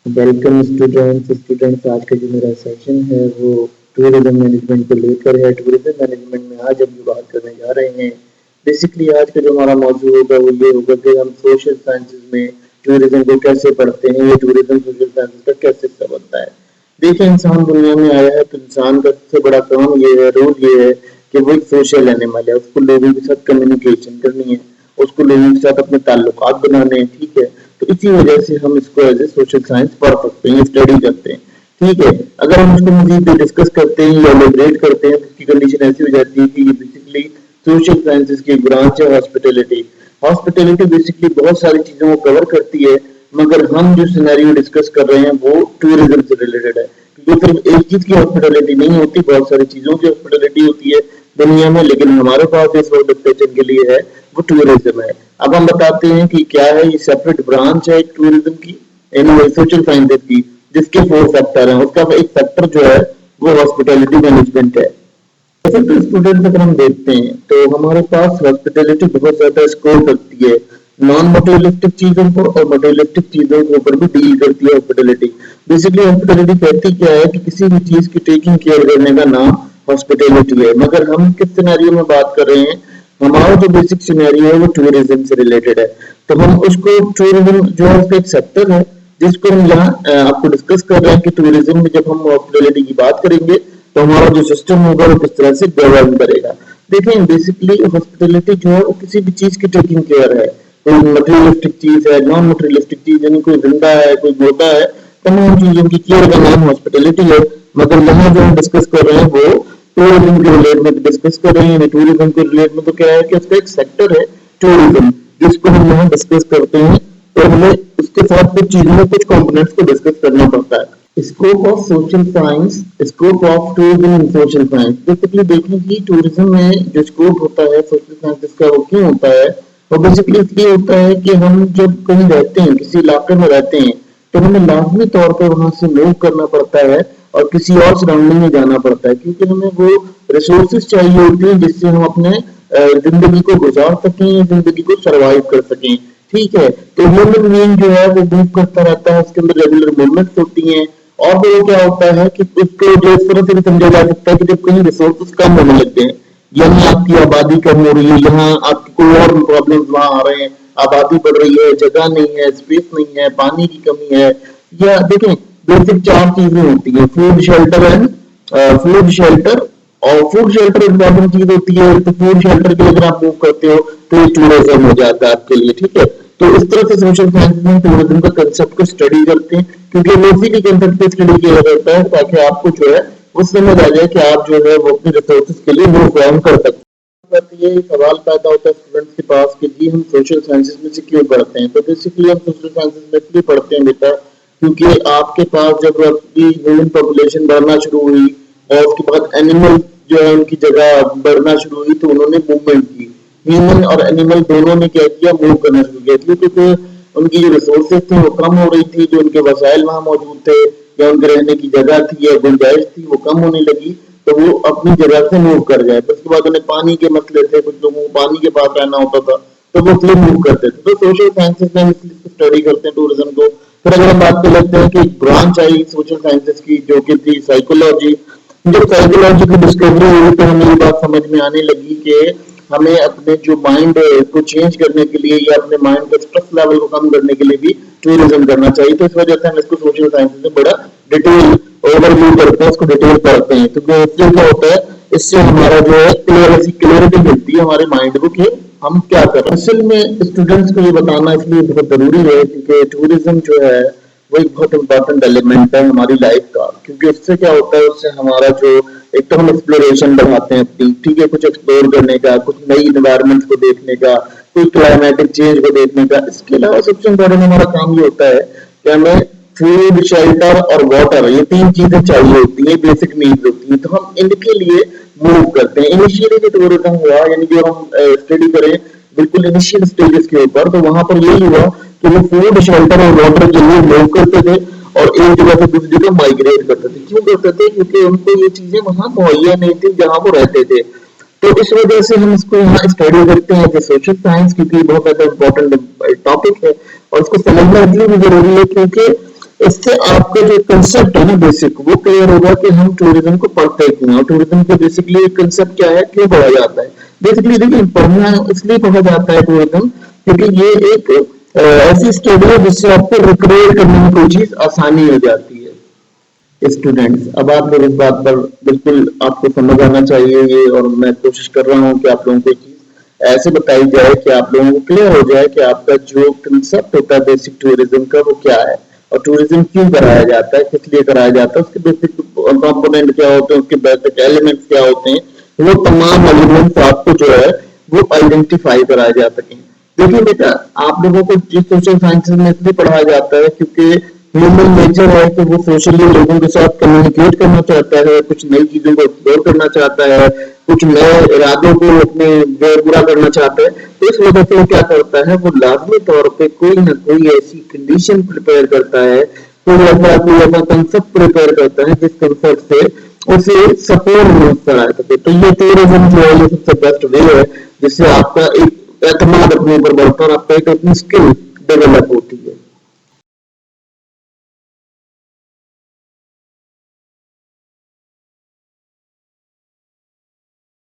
Welcome students आज का जो मेरा सेशन है वो टूरिज्म मैनेजमेंट को लेकर है। टूरिज्म मैनेजमेंट में आज हम जो बात करने जा रहे हैं, बेसिकली आज का जो हमारा मौजूद होगा वो ये होगा कि हम सोशल साइंसेज में टूरिज्म को कैसे पढ़ते हैं, ये टूरिज्म सोशल साइंसेज का कैसे हिस्सा बनता है। देखिए, इंसान दुनिया में आया है तो इंसान का सबसे बड़ा काम ये है, रोल ये है कि वो एक सोशल एनिमल है। उसको लोगों के साथ कम्युनिकेशन करनी है, उसको लोगों के साथ अपने ताल्लुकात बनाने हैं, ठीक है। तो इसी वजह से हम इसको एज ए सोशल साइंस पढ़ सकते हैं, स्टडी करते हैं, ठीक है। अगर हम इसको मजीद डिस्कस करते हैं या एलिब्रेट करते हैं तो इसकी कंडीशन ऐसी हो जाती है कि ये बेसिकली सोशल साइंसेज की ब्रांच है हॉस्पिटैलिटी। हॉस्पिटैलिटी बेसिकली बहुत सारी चीजों को कवर करती है, मगर हम जो सिनेरियो डिस्कस कर रहे हैं वो टूरिज्म से रिलेटेड है, क्योंकि सिर्फ एक चीज की हॉस्पिटैलिटी नहीं होती, बहुत सारी चीजों की हॉस्पिटैलिटी होती है दुनिया में, लेकिन हमारे पास इस वक्त डिस्कशन के लिए है वो टूरिज्म है। अब हम बताते हैं कि क्या है, ये सेपरेट ब्रांच है टूरिज्म की, सोशल साइंसेज की, जिसके 4 फैक्टर हैं। उसका एक फैक्टर जो है वो हॉस्पिटैलिटी मैनेजमेंट है। ऐसे तो स्टूडेंट अगर हम देखते हैं तो हमारे पास हॉस्पिटैलिटी बहुत ज्यादा स्कोर करती है नॉन मटेरियलिस्टिक चीजों पर और मटेरियलिस्टिक चीजों के ऊपर भी डील करती है हॉस्पिटैलिटी। बेसिकली हॉस्पिटैलिटी कहती क्या है कि किसी भी चीज की टेकिंग केयर करने का नाम हॉस्पिटैलिटी है। मगर हम किस सिनेरियो में बात कर रहे हैं, हमारा जो बेसिक सिनेरियो है वो टूरिज्म से रिलेटेड है। तो हम उसको टूरिज्म जो है उसका एक सेक्टर है जिसको हम यहाँ आपको डिस्कस कर रहे हैं कि टूरिज्म में जब हम हॉस्पिटैलिटी की बात करेंगे तो हमारा जो सिस्टम होगा वो किस तरह से गवर्न करेगा। देखें, बेसिकली हॉस्पिटैलिटी जो है वो किसी भी चीज की टेकिंग केयर है, कोई मटेरियलिस्टिक चीज है, नॉन मटेरियलिस्टिक चीज, यानी कोई जिंदा है, कोई मुर्दा है, तमाम चीजों की केयर का नाम हॉस्पिटैलिटी है। मगर यहाँ जो हम डिस्कस कर रहे हैं वो टूरिज्म के रिलेट में डिस्कस कर रहे हैं। टूरिज्म के रिलेट में तो क्या है कि उसका एक सेक्टर है टूरिज्म, जिसको हम यहाँ डिस्कस करते हैं, तो हमें उसके साथ कुछ चीजों कुछ कंपोनेंट्स को डिस्कस करना पड़ता है। Scope of social science, scope of tourism in social science. Basically देखें कि टूरिज्म में जो स्कोप होता है सोशल साइंसेस का वो क्यों होता है, और बेसिकली इसलिए होता है कि हम जब कहीं रहते हैं, किसी इलाके में रहते हैं, तो हमें लाजमी तौर पर वहां से मूव करना पड़ता है और किसी और सराउंडिंग में जाना पड़ता है, क्योंकि हमें वो रिसोर्सेज चाहिए होती हैं जिससे हम अपने जिंदगी को गुजार सकें, जिंदगी को सरवाइव कर सकें, ठीक है। तो ह्यूमन बीइंग जो है वो मूव करता रहता है, उसके अंदर रेगुलर मूवमेंट्स होती हैं। और वो क्या होता है कि उसको जो इस तरह से भी समझा जा सकता है कि जब कहीं रिसोर्सेज कम होने लगते हैं, यहाँ आपकी आबादी कम हो रही है, यहाँ आपकी कोई और प्रॉब्लम वहां आ रहे हैं, आबादी बढ़ रही है, जगह नहीं है, स्पेस नहीं है, पानी की कमी है, या देखें बेसिक 4 चीजें होती है, food shelter and food shelter. और फूड शेल्टर इम्पोर्टेंट चीज होती है, तो फूड शेल्टर के लिए अगर आप मूव करते हो तो ये टूरिज्म हो जाता है आपके लिए, ठीक है। तो इस तरह से सोशल साइंस में टूरिज्म का कंसेप्ट को स्टडी करते हैं, क्योंकि इसी के कंसेप्ट पे स्टडी किया जाता है ताकि आपको जो है वो समझ आ जाए कि आप जो है वो अपने रिसोर्सेज के लिए मूव ऑन कर सकते हैं। ये सवाल पैदा होता है स्टूडेंट्स के पास कि जी हम सोशल साइंसेज में से क्यों पढ़ते हैं। तो बेसिकली हम सोशल साइंसेज में इसलिए पढ़ते हैं बेटा, क्योंकि आपके पास जब आपकी ह्यूमन पॉपुलेशन बढ़ना शुरू हुई और उसके बाद एनिमल जो है उनकी जगह बढ़ना शुरू हुई, तो उन्होंने मूवमेंट की। ह्यूमन और एनिमल दोनों ने क्या किया, मूव करना शुरू किया, क्योंकि उनकी जो रिसोर्सेज थी वो कम हो रही थी, जो उनके वसाइल वहां मौजूद थे या उनके रहने की जगह थी या गुंजाइश थी वो कम होने लगी, तो वो अपनी जगह से मूव कर गए। उसके बाद उन्हें पानी के मसले थे, कुछ लोगों को पानी के पास रहना होता था, तो वो इसलिए मूव करते थे। तो सोशल साइंसेज में स्टडी करते हैं टूरिज्म को। फिर अगर हम बात कर लेते हैं कि एक ब्रांच आई सोशल साइंसेज की जो कि थी साइकोलॉजी। जब साइकोलॉजी की डिस्कवरी हुई तो हमें ये बात समझ में आने लगी कि हमें अपने जो माइंड को चेंज करने के लिए या अपने माइंड के स्ट्रेस लेवल को कम करने के लिए भी टूरिज्म करना चाहिए। तो इस वजह से हम इसको सोशल साइंस में बड़ा डिटेल ओवरव्यू करते हैं, इसको डिटेल पढ़ते हैं। तो इससे क्या होता है, इससे हमारा जो है क्लियरिटी मिलती है हमारे माइंड को कि हम क्या कर रहे हैं। असल में स्टूडेंट्स को ये बताना इसलिए बहुत जरूरी है क्योंकि टूरिज्म जो है वो एक बहुत इंपॉर्टेंट एलिमेंट है हमारी लाइफ का, क्योंकि उससे क्या होता है, उससे हमारा जो एक तो हम एक्सप्लोरेशन बढ़ाते हैं अपनी, ठीक है, कुछ एक्सप्लोर करने का, कुछ नई इन्वायरमेंट को देखने का, कोई क्लाइमेटिक चेंज को देखने का। इसके अलावा सबसे इम्पोर्टेंट हमारा काम ये होता है कि हमें फूड, शेल्टर और वाटर, ये 3 चीजें चाहिए होती है, बेसिक नीड्स होती है, तो हम इनके लिए मूव करते हैं। इनिशियली जो टूरिज्म हुआ, यानी जो हम स्टडी करें बिल्कुल इनिशियल स्टेजेस के ऊपर, तो वहां पर यही हुआ कि वो फूड, शेल्टर और वाटर के लिए मूव करते थे और एक जगह से दूसरी जगह माइग्रेट करते थे। क्यों करते थे? क्योंकि उनको ये चीजें वहां मुहैया नहीं थी जहां वो रहते थे। तो इस वजह से हम इसको यहाँ स्टडी करते हैं सोशल साइंस, क्योंकि बहुत ज्यादा इंपॉर्टेंट टॉपिक है और इसको समझना इसलिए भी जरूरी है क्योंकि इससे आपका जो कंसेप्ट है ना बेसिक, वो क्लियर होगा कि हम टूरिज्म को पढ़ते क्यों, और टूरिज्म के बेसिकली कंसेप्ट क्या है, क्यों पढ़ा जाता है। बेसिकली देखिए, पढ़ना इसलिए पढ़ा जाता है टूरिज्म, क्योंकि ये एक ऐसी स्टडी है जिससे आपको रिक्रिएट करने में कोई चीज आसानी हो जाती है। स्टूडेंट्स, अब आप लोग इस बात पर बिल्कुल आपको समझ आना चाहिए ये, और मैं कोशिश कर रहा हूँ कि आप लोगों को चीज ऐसे बताई जाए कि आप लोगों को क्लियर हो जाए कि आपका जो कंसेप्ट होता है बेसिक टूरिज्म का, वो क्या है, और टूरिज्म क्यों कराया जाता है, किस लिए कराया जाता है, उसके बेसिक कंपोनेंट क्या होते हैं, उसके बेसिक एलिमेंट्स क्या होते हैं, वो तमाम एलिमेंट्स आपको जो है वो आइडेंटिफाई कराए जा सकें। देखिए बेटा, आप लोगों को जिस सोशल साइंसेज में इसलिए पढ़ाया जाता है क्योंकि ह्यूमन नेचर है कि वो सोशली लोगों के साथ कम्युनिकेट करना चाहता है, कुछ नई चीजों को एक्सप्लोर करना चाहता है, कुछ नए इरादों को अपने पूरा करना चाहता है। तो इस वजह से वो क्या करता है, वो लाजमी तौर पे कोई ना कोई ऐसी कंडीशन प्रिपेयर करता है, कोई ऐसा कंसेप्ट प्रिपेयर करता है जिस कंसेप्ट से उसे सपोर्ट मिल करा सके। तो ये टूरिज्म जो है ये सबसे बेस्ट वे है जिससे आपका एक एतमाद अपने ऊपर बढ़ता है और आपका एक अपनी स्किल डेवलप